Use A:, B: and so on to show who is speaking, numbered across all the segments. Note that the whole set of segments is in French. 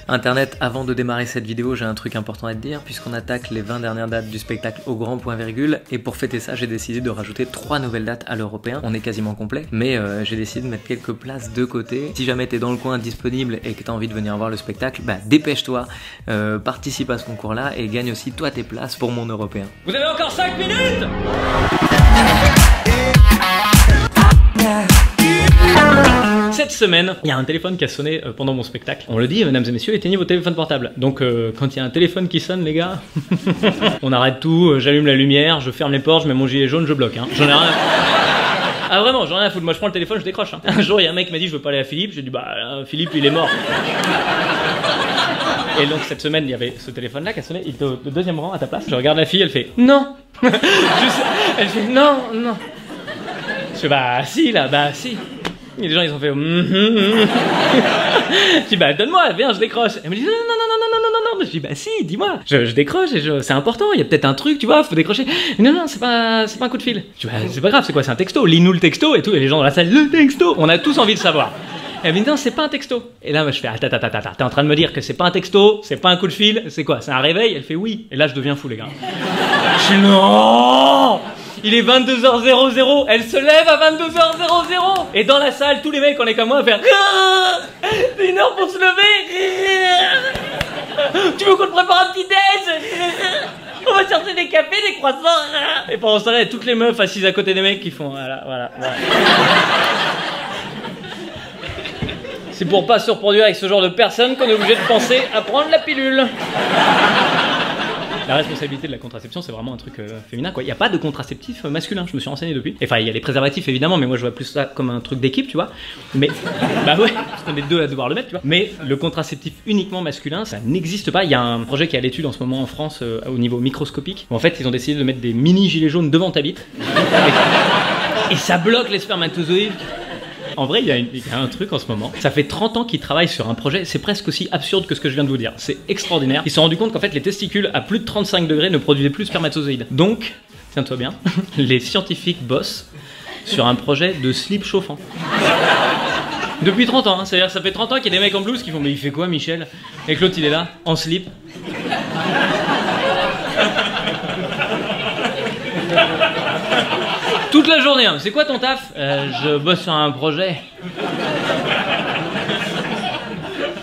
A: Internet, avant de démarrer cette vidéo, j'ai un truc important à te dire, puisqu'on attaque les 20 dernières dates du spectacle au grand point virgule, et pour fêter ça, j'ai décidé de rajouter 3 nouvelles dates à l'européen. On est quasiment complet, mais j'ai décidé de mettre quelques places de côté. Si jamais t'es dans le coin disponible et que t'as envie de venir voir le spectacle, bah dépêche-toi, participe à ce concours-là et gagne aussi toi tes places pour mon européen.
B: Vous avez encore 5 minutes. Cette semaine, il y a un téléphone qui a sonné pendant mon spectacle. On le dit, mesdames et messieurs, éteignez vos téléphones portables. Donc quand il y a un téléphone qui sonne, les gars, on arrête tout, j'allume la lumière, je ferme les portes, je mets mon gilet jaune, je bloque. Hein. J'en ai rien. Ah vraiment, j'en ai rien à foutre. Moi je prends le téléphone, je décroche. Hein. Un jour, il y a un mec qui m'a dit je veux parler à Philippe. J'ai dit bah Philippe il est mort. Et donc cette semaine, il y avait ce téléphone-là qui a sonné. Il était au deuxième rang à ta place. Je regarde la fille, elle fait non. Elle fait non, non. Je fais bah si là, bah si. Et les gens ils ont fait je dis bah donne-moi, viens, je décroche. Elle me dit non. Je dis bah si, dis-moi. Je décroche et c'est important, il y a peut-être un truc, tu vois, faut décrocher. Non, c'est pas un coup de fil. Je dis bah c'est pas grave, c'est quoi, c'est un texto, lis-nous le texto et tout. Et les gens dans la salle, le texto, on a tous envie de savoir. Et elle me dit non, c'est pas un texto. Et là, moi, je fais attends, t'es en train de me dire que c'est pas un texto, c'est pas un coup de fil, c'est quoi, c'est un réveil? Elle fait oui. Et là, je deviens fou, les gars. Je dis non. Il est 22h00, elle se lève à 22h00. Et dans la salle, tous les mecs, on est comme moi à faire c'est une heure pour se lever. Tu veux qu'on te prépare un petit déj? On va chercher des cafés, des croissants. Et pendant ce temps-là, il y a toutes les meufs assises à côté des mecs qui font voilà. C'est pour pas se reproduire avec ce genre de personnes qu'on est obligé de penser à prendre la pilule. La responsabilité de la contraception, c'est vraiment un truc féminin, quoi. Il n'y a pas de contraceptif masculin, je me suis renseigné depuis. Enfin, il y a les préservatifs, évidemment, mais moi je vois plus ça comme un truc d'équipe, tu vois. Mais, bah ouais, parce qu'on est deux à devoir le mettre, tu vois. Mais le contraceptif uniquement masculin, ça n'existe pas. Il y a un projet qui est à l'étude en ce moment en France, au niveau microscopique, où en fait, ils ont décidé de mettre des mini gilets jaunes devant ta bite. Et ça bloque les spermatozoïdes. En vrai, il y a un truc en ce moment. Ça fait 30 ans qu'ils travaillent sur un projet. C'est presque aussi absurde que ce que je viens de vous dire. C'est extraordinaire. Ils se sont rendus compte qu'en fait, les testicules à plus de 35 degrés ne produisaient plus de spermatozoïdes. Donc, tiens-toi bien, les scientifiques bossent sur un projet de slip chauffant. Depuis 30 ans, hein. C'est-à-dire ça fait 30 ans qu'il y a des mecs en blouse qui font mais il fait quoi, Michel? Et que l'autre, il est là, en slip. Toute la journée, hein. C'est quoi ton taf? Je bosse sur un projet.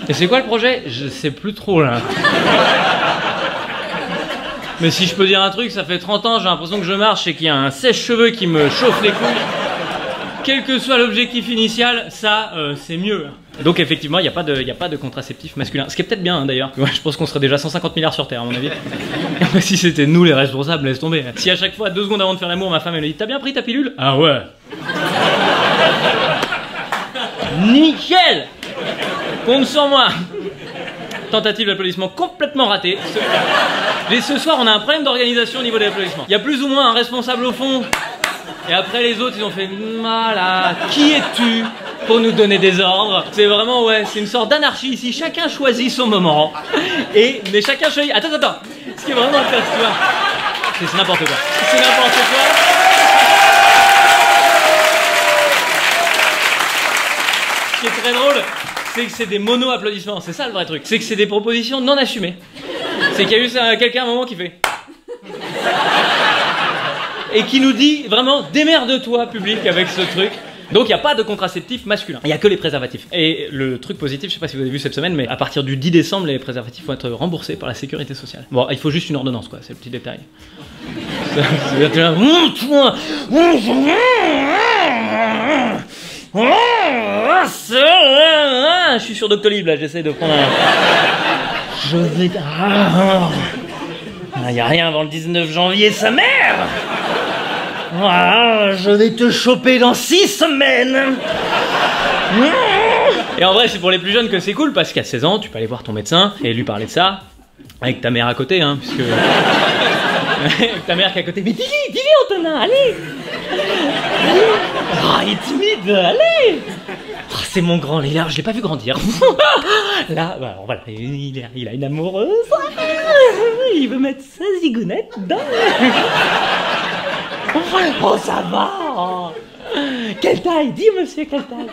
B: Et c'est quoi le projet? Je sais plus trop là. Mais si je peux dire un truc, ça fait 30 ans, j'ai l'impression que je marche et qu'il y a un sèche-cheveux qui me chauffe les couilles. Quel que soit l'objectif initial, ça, c'est mieux. Donc effectivement, il n'y a pas de contraceptif masculin. Ce qui est peut-être bien, hein, d'ailleurs. Ouais, je pense qu'on serait déjà 150 milliards sur Terre, à mon avis. Si c'était nous les responsables, laisse tomber. Si à chaque fois, 2 secondes avant de faire l'amour, ma femme elle me dit « T'as bien pris ta pilule ?» Ah ouais. Nickel. Compte sur moi. Tentative d'applaudissement complètement ratée. Et ce soir, on a un problème d'organisation au niveau des applaudissements. Il y a plus ou moins un responsable au fond. Et après les autres, ils ont fait voilà, qui es-tu pour nous donner des ordres? C'est vraiment, ouais, c'est une sorte d'anarchie ici. Chacun choisit son moment. Mais chacun choisit. Attends. Ce qui est vraiment intéressant, tu vois. C'est n'importe quoi. C'est n'importe quoi. Ce qui est très drôle, c'est que c'est des mono-applaudissements. C'est ça le vrai truc. C'est que c'est des propositions non assumées. C'est qu'il y a eu quelqu'un à un moment qui fait. Et qui nous dit vraiment démerde-toi public avec ce truc. Donc il n'y a pas de contraceptif masculin, il n'y a que les préservatifs. Et le truc positif, je sais pas si vous avez vu cette semaine, mais à partir du 10 décembre, les préservatifs vont être remboursés par la sécurité sociale. Bon, il faut juste une ordonnance, quoi, c'est le petit détail. Je suis sur Doctolib là, j'essaie de prendre un... Je vais... Il n'y a rien avant le 19 janvier, sa mère. Je vais te choper dans 6 semaines. Et en vrai, c'est pour les plus jeunes que c'est cool, parce qu'à 16 ans, tu peux aller voir ton médecin et lui parler de ça, avec ta mère à côté, hein, puisque... avec ta mère qui est à côté. Mais dis-lui, Antonin, allez. Il est timide, allez. C'est mon grand Léla, je l'ai pas vu grandir. Là, voilà, il a une amoureuse. Il veut mettre sa zigounette dans... Oh, ça va. Quelle taille? Dis monsieur, quelle taille?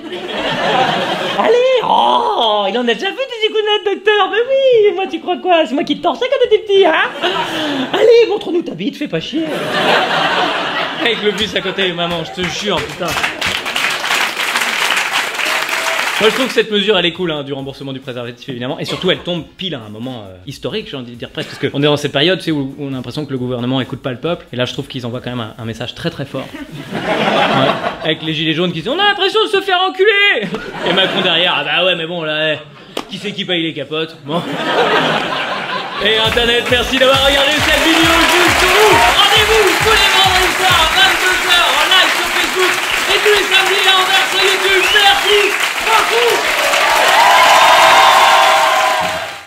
B: Allez, oh, il en a déjà vu des icônettes, docteur. Mais oui, moi tu crois quoi? C'est moi qui te torchais quand t'étais petit, hein? Allez, montre-nous ta bite, fais pas chier. Avec le bus à côté, maman, je te jure, putain. Moi je trouve que cette mesure elle est cool, hein, du remboursement du préservatif évidemment, et surtout elle tombe pile à un moment historique, j'ai envie de dire presque, parce qu'on est dans cette période, tu sais, où on a l'impression que le gouvernement écoute pas le peuple, et là je trouve qu'ils envoient quand même un message très très fort. Ouais, avec les gilets jaunes qui disent on a l'impression de se faire enculer, et Macron derrière, ah bah ouais mais bon là, qui c'est qui paye les capotes? Bon. Et Internet, merci d'avoir regardé cette vidéo jusqu'au bout. Rendez-vous tous les vendredis soirs à 22h en live sur Facebook et tous les samedis à Anvers sur YouTube. Merci beaucoup.